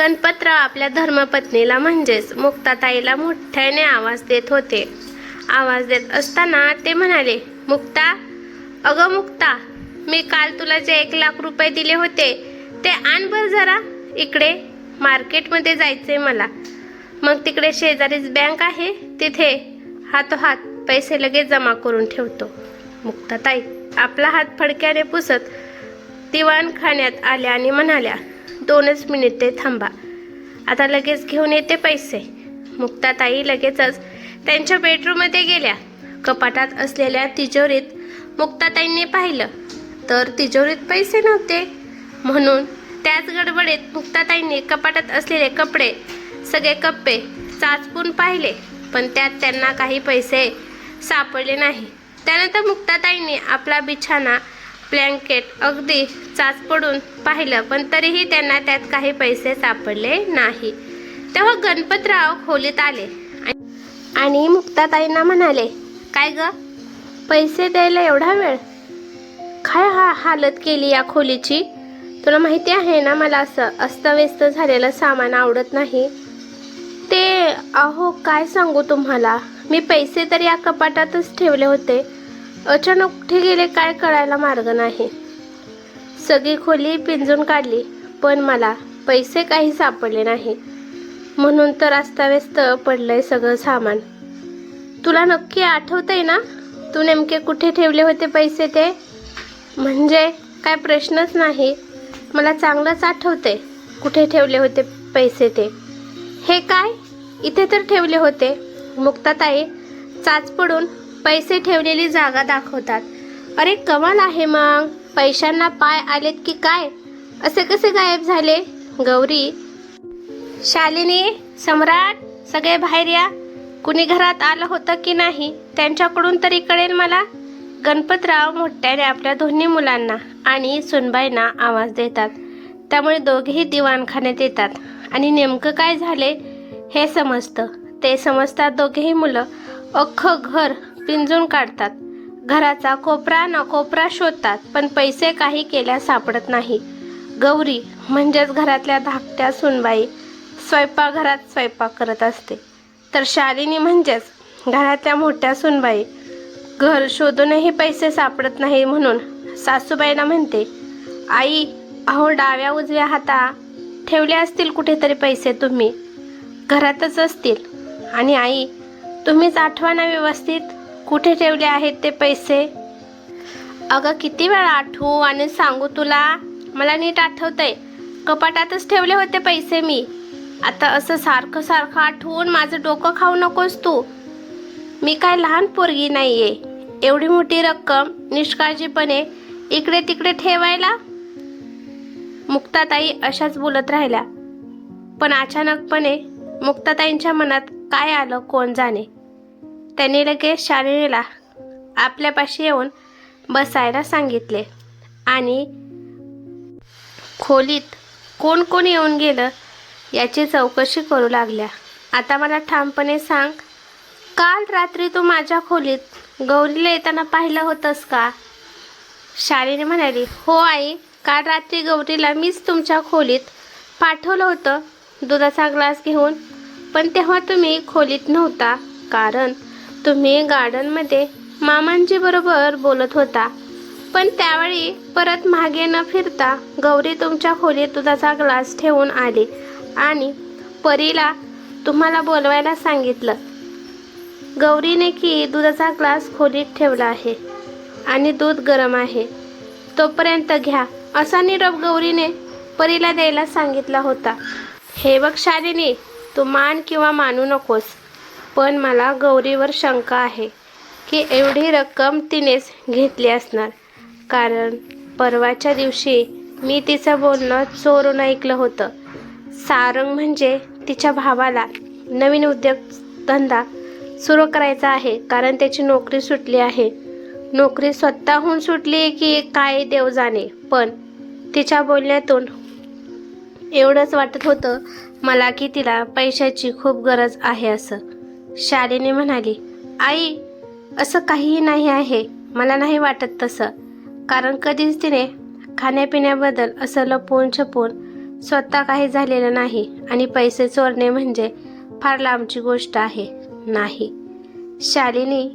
गणपतराव आपल्या धर्मपत्नीला म्हणजेच मुक्ताताईला मोठ्याने आवाज देत होते. आवाज देत असताना ते म्हणाले, मुक्ता, अगं मुक्ता, मी काल तुला जे 1,00,000 रुपये दिले होते ते आण बर जरा इकडे, मार्केटमध्ये जायचंय मला. मग तिकडे शेजारीच बँक आहे, तिथे हातोहात पैसे लगेच जमा करून ठेवतो. मुक्ताताई आपला हात फडक्याने पुसत दिवाणखान्यात आल्या आणि म्हणाल्या, 2च मिनिटे थांबा, आता लगेच घेऊन येते पैसे. मुक्ताताई लगेचच त्यांच्या बेडरूममध्ये गेल्या. कपाटात असलेल्या तिजोरीत मुक्ताताईंनी पाहिलं तर तिजोरीत पैसे नव्हते. म्हणून त्याच गडबडीत मुक्ताताईंनी कपाटात असलेले कपडे, सगळे कप्पे चाचपून पाहिले, पण त्यात त्यांना काही पैसे सापडले नाही. त्यानंतर मुक्ताताईंनी आपला बिछाना, ब्लँकेट अगदी चाचपडून पाहिलं, पण तरीही त्यांना त्यात काही पैसे सापडले नाही. तेव्हा गणपतराव खोलीत आले आणि मुक्ताताईंना म्हणाले, काय ग, पैसे द्यायला एवढा वेळ? काय हालत केली या खोलीची? तुला माहिती आहे ना, मला असं अस्तव्यस्त झालेलं सामान आवडत नाही. ते अहो काय सांगू तुम्हाला, मी पैसे तर या कपाटातच ठेवले होते, अचानक कुठे गेले काय कळायला मार्ग नाही. सगळी खोली पिंजून काढली, पण मला पैसे काही सापडले नाही. म्हणून तर अस्ताव्यस्त पडलंय सगळं सामान. तुला नक्की आठवतंय ना तू नेमके कुठे ठेवले होते पैसे ते? म्हणजे काय प्रश्नच नाही, मला चांगलंच आठवतंय कुठे ठेवले होते पैसे ते. हे काय, इथे तर ठेवले होते. मुक्ताताई चाच पडून पैसे ठेवलेली जागा दाखवतात. अरे कमाल आहे, मग पैशांना पाय आलेत की काय? असे कसे गायब झाले? गौरी, शालिनी, सम्राट, सगळे बाहेर या. कुणी घरात आलं होतं की नाही त्यांच्याकडून तरी कळेल मला. गणपतराव मोठ्याने आपल्या दोन्ही मुलांना आणि सुनबाईंना आवाज देतात. त्यामुळे दोघेही दिवाणखान्यात येतात आणि नेमकं काय झाले हे समजतं. ते समजतात दोघेही मुलं अख्खं घर पिंजून काढतात. घराचा कोपरा न कोपरा शोधतात, पण पैसे काही केल्या सापडत नाही. गौरी म्हणजेच घरातल्या धाकट्या सुनबाई स्वयंपाकघरात स्वयंपाक करत असते, तर शालिनी म्हणजेच घरातल्या मोठ्या सुनबाई घर शोधूनही पैसे सापडत नाही म्हणून सासूबाईला म्हणते, आई, अहो डाव्या उजव्या हाता ठेवले असतील कुठेतरी पैसे, तुम्ही घरातच असतील. आणि आई, तुम्हीच आठवा ना व्यवस्थित कुठे ठेवले आहेत ते पैसे. अगं किती वेळा आठवू आणि सांगू तुला, मला नीट आठवतंय, कपाटातच ठेवले होते पैसे मी. आता असं सारखं सारखं आठवून माझं डोकं खाऊ नकोस तू. मी काय लहान पोरगी नाहीये, एवढी मोठी रक्कम निष्काळजीपणे इकडे तिकडे ठेवायला. मुक्ताताई अशाच बोलत राहिल्या, पण अचानकपणे मुक्ताताईंच्या मनात काय आलं कोण जाणे. त्यांनी लगेच शालिनीला आपल्यापाशी येऊन बसायला सांगितले आणि खोलीत कोण कोण येऊन गेलं याची चौकशी करू लागल्या. आता मला ठामपणे सांग, काल रात्री तू माझ्या खोलीत गौरीला येताना पाहिलं होतंस का? शालिनी म्हणाली, हो आई, काल रात्री गौरीला मीच तुमच्या खोलीत पाठवलं होतं दुधाचा ग्लास घेऊन, पण तेव्हा तुम्ही खोलीत नव्हता, कारण तुम्ही गार्डनमध्ये मामांजी बरोबर बोलत होता. पण त्यावेळी परत मागे न फिरता गौरी तुमच्या खोलीत दुधाचा ग्लास ठेवून आली आणि परीला तुम्हाला बोलवायला सांगितलं. गौरीने की दुधाचा ग्लास खोलीत ठेवला आहे आणि दूध गरम आहे, तोपर्यंत घ्या, असा निरोप गौरीने परीला द्यायला सांगितला होता. हे बघ शालिनी, तू मान किंवा मानू नकोस, पण मला गौरीवर शंका आहे की एवढी रक्कम तिनेच घेतली असणार, कारण परवाच्या दिवशी मी तिचं बोलणं चोरून ऐकलं होतं. सारंग म्हणजे तिच्या भावाला नवीन उद्योगधंदा सुरू करायचा आहे, कारण त्याची नोकरी सुटली आहे. नोकरी स्वतःहून सुटली की काय देव जाणे, पण तिच्या बोलण्यातून एवढंच वाटत होतं मला की तिला पैशाची खूप गरज आहे असं. शालिनी म्हणाली, आई, असं काहीही नाही आहे, मला नाही वाटत तसं, कारण कधीच तिने खाण्यापिण्याबद्दल असं लपवून छपून स्वतः काही झालेलं नाही आणि पैसे चोरणे म्हणजे फार लांबची गोष्ट आहे. नाही, शालिनी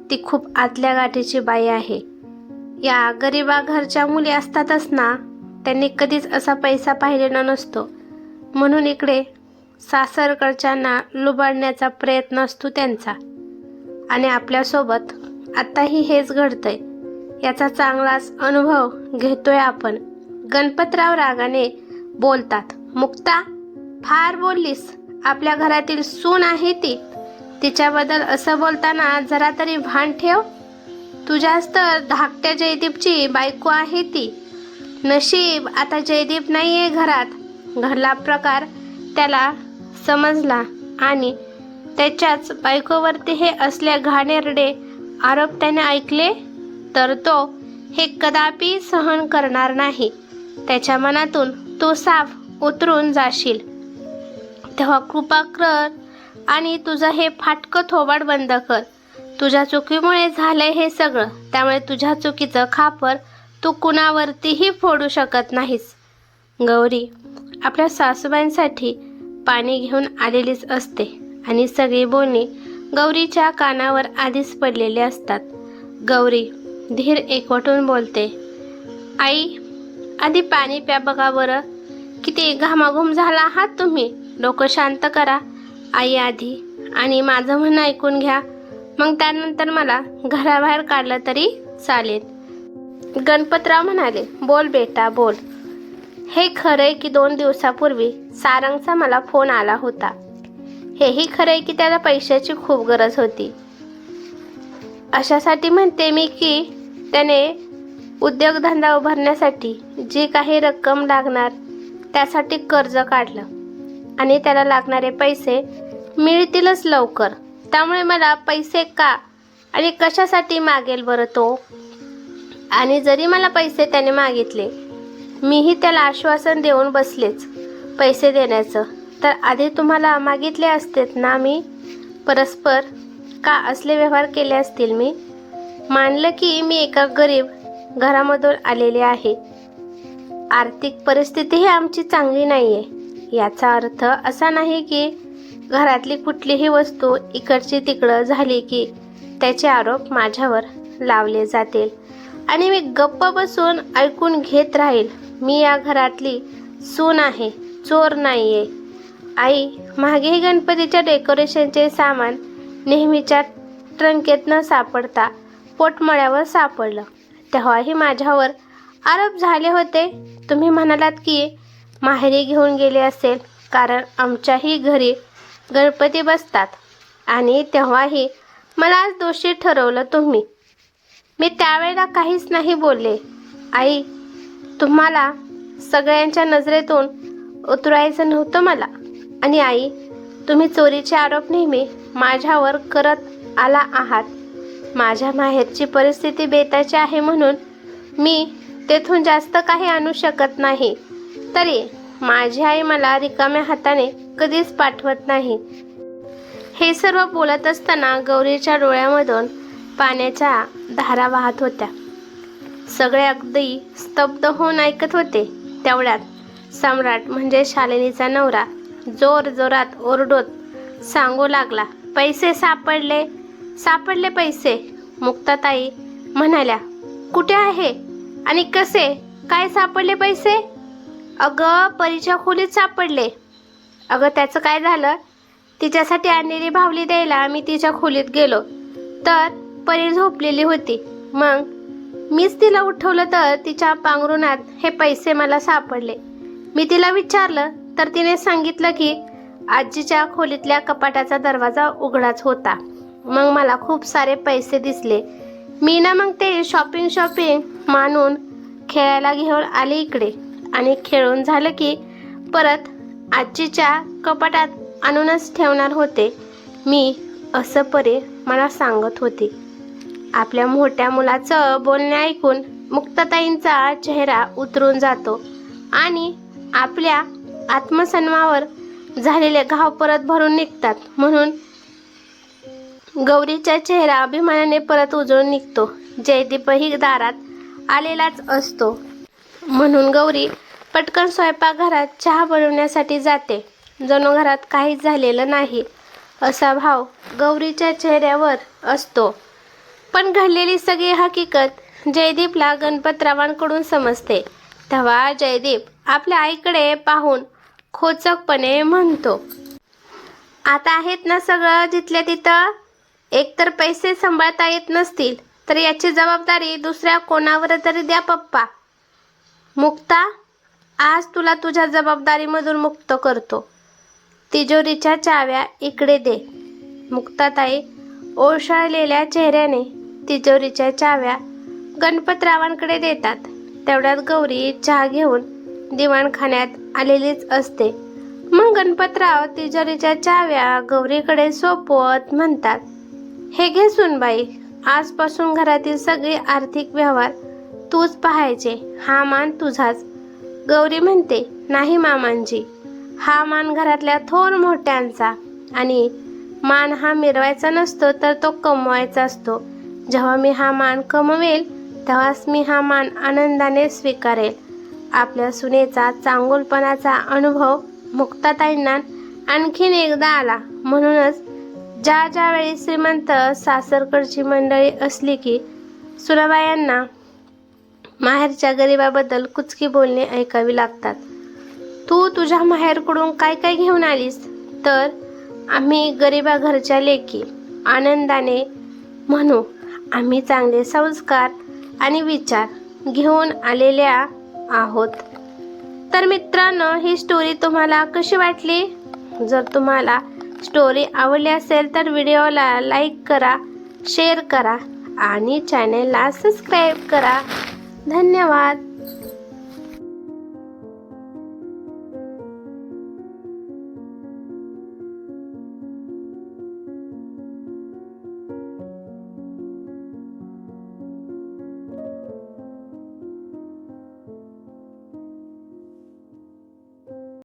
ती खूप आतल्या गाठीची बाई आहे. या गरिबा घरच्या मुली असतातच ना, त्यांनी कधीच असा पैसा पाहिलेला नसतो. म्हणून इकडे सासरकडच्यांना लुबाडण्याचा प्रयत्न असतो त्यांचा. आणि आपल्यासोबत आत्ताही हेच घडतंय. याचा चांगलाच अनुभव घेतोय आपण. गणपतराव रागाने बोलतात. मुक्ता, फार बोललीस. आपल्या घरातील सून आहे ती. तिच्याबद्दल असं बोलताना जरा तरी भान ठेव. तू जास्त धाकट्या जयदीपची बायको आहे ती. नशीब आता जयदीप नाही आहे घरात. घडला प्रकार त्याला समजला आणि त्याच्याच बायकोवरती हे असले घाणेरडे आरोप त्याने ऐकले तर तो हे कदापि सहन करणार नाही. त्याच्या मनातून तू साफ उतरून जाशील. तेव्हा कृपा कर आणि तुझं हे फाटकं थोबाड बंद कर. तुझ्या चुकीमुळे झालंय हे सगळं. त्यामुळे तुझ्या चुकीचं खापर तू कुणावरतीही फोडू शकत नाहीस. गौरी आपल्या सासूबाईंसाठी पाणी घेऊन आलेलीच असते आणि सगळी बोलणी गौरीच्या कानावर आधीच पडलेले असतात. गौरी धीर एकवटून बोलते. आई, आधी पाणी प्या बघा बरं. किती घामाघूम झाला आहात तुम्ही. डोकं शांत करा आई आधी आणि माझं म्हणणं ऐकून घ्या. मग त्यानंतर मला घराबाहेर काढलं तरी चालेल. गणपतराव म्हणाले. बोल बेटा बोल. हे खरंय की 2 दिवसापूर्वी सारंगचा मला फोन आला होता. हेही खरंय की त्याला पैशाची खूप गरज होती. अशासाठी म्हणते मी की त्याने उद्योगधंदा उभारण्यासाठी जी काही रक्कम लागणार त्यासाठी कर्ज काढलं आणि त्याला लागणारे पैसे मिळतीलच लवकर. त्यामुळे मला पैसे का आणि कशासाठी मागेल बरं तो. आणि जरी मला पैसे त्याने मागितले, मीही त्याला आश्वासन देऊन बसलेच पैसे देण्याचं. तर आधी तुम्हाला मागितले असतेत ना मी. परस्पर का असले व्यवहार केले असतील मी. मानलं की मी एका गरीब घरामधून आलेले आहे. आर्थिक परिस्थितीही आमची चांगली नाही आहे. याचा अर्थ असा नाही की घरातली कुठलीही वस्तू इकडची तिकडं झाली की त्याचे आरोप माझ्यावर लावले जातील आणि मी गप्प बसून ऐकून घेत राहील. मी या घरातली सून आहे, चोर नाही आहे. आई, मागेही गणपतीच्या डेकोरेशनचे सामान नेहमीच्या ट्रंकेत न सापडता पोटमळ्यावर सापडलं. तेव्हाही माझ्यावर आरोप झाले होते. तुम्ही म्हणालात की माहेरी घेऊन गेले असेल, कारण आमच्याही घरी गणपती बसतात आणि तेव्हाही मला आज दोषी ठरवलं तुम्ही. मी त्यावेळेला काहीच नाही बोलले. आई, तुम्हाला सगळ्यांच्या नजरेतून उतरायचं नव्हतं मला. आणि आई, तुम्ही चोरीचे आरोप नेहमी माझ्यावर करत आला आहात. माझ्या माहेरची परिस्थिती बेताची आहे म्हणून मी तेथून जास्त काही आणू शकत नाही. तरी माझी आई मला रिकाम्या हाताने कधीच पाठवत नाही. हे सर्व बोलत असताना गौरीच्या डोळ्यामधून पाण्याच्या धारा वाहत होत्या. सगळे अगदी स्तब्ध होऊन ऐकत होते. तेवढ्यात सम्राट म्हणजे शालिनीचा नवरा जोर जोरात ओरडत सांगू लागला. पैसे सापडले, सापडले पैसे. मुक्ताताई म्हणाल्या. कुठे आहे आणि कसे काय सापडले पैसे. अगं, परीच्या खोलीत सापडले. अगं, त्याचं काय झालं. तिच्यासाठी आणलेली भावली द्यायला मी तिच्या खोलीत गेलो तर परी झोपलेली होती. मग मीच तिला उठवलं तर तिच्या पांघरुणात हे पैसे मला सापडले. मी तिला विचारलं तर तिने सांगितलं की आजीच्या खोलीतल्या कपाटाचा दरवाजा उघडाच होता. मग मला खूप सारे पैसे दिसले. मी ना मग ते शॉपिंग मानून खेळायला घेऊन आले इकडे आणि खेळून झालं की परत आजीच्या कपाटात आणूनच ठेवणार होते मी, असं परी मला सांगत होती. आपल्या मोठ्या मुलाचं बोलणे ऐकून मुक्ताताईंचा चेहरा उतरून जातो आणि आपल्या आत्मसन्मानावर झालेले घाव परत भरून निघतात. म्हणून गौरीचा चेहरा अभिमानाने परत उजळून निघतो. जयदीपही दारात आलेलाच असतो. म्हणून गौरी पटकन स्वयंपाकघरात चहा बनवण्यासाठी जाते. जणू घरात काहीच झालेलं नाही असा भाव गौरीच्या चेहऱ्यावर असतो. पण घडलेली सगळी हकीकत जयदीपला गणपतरावांकडून समजते. तेव्हा जयदीप आपल्या आईकडे पाहून खोचकपणे म्हणतो, आता आहेत ना सगळं जिथल्या तिथं. एकतर पैसे सांभाळता येत नसतील तर याची जबाबदारी दुसऱ्या कोणावर तरी द्या पप्पा. मुक्ता, आज तुला तुझ्या जबाबदारीमधून मुक्त करतो. तिजोरीच्या चाव्या इकडे दे. मुक्ताताई ओशाळलेल्या चेहऱ्याने तिजोरीच्या चाव्या गणपतरावांकडे देतात. तेवढ्यात गौरी चहा घेऊन दिवाणखान्यात आलेलीच असते. मग गणपतराव तिजोरीच्या चाव्या गौरीकडे सोपवत म्हणतात, हे घे सुनबाई, आजपासून घरातील सगळे आर्थिक व्यवहार तूच पाहायचे. हा मान तुझाच. गौरी म्हणते, नाही मामांजी, हा मान घरातल्या थोर मोठ्यांचा आणि मान हा मिरवायचा नसतो तर तो कमवायचा असतो. जेव्हा मी हा मान कमवेल तेव्हाच मी हा मान आनंदाने स्वीकारेल. आपल्या सुनेचा चांगुलपणाचा अनुभव मुक्ताताईंना आणखीन एकदा आला. म्हणूनच ज्या वेळी श्रीमंत सासरकडची मंडळी असली की सुनाबायांना माहेरच्या गरिबाबद्दल कुचकी बोलणे ऐकावी लागतात. तू तुझ्या माहेरकडून काय काय घेऊन आलीस? तर आम्ही गरिबा घरच्या लेकी आनंदाने म्हणू, आम्ही चांगले संस्कार आणि विचार घेऊन आलेल्या आहोत. तर मित्रांनो, ही स्टोरी तुम्हाला कशी वाटली? जर तुम्हाला स्टोरी आवडली असेल तर व्हिडिओला लाईक करा, शेअर करा आणि चॅनेलला सबस्क्राईब करा. धन्यवाद.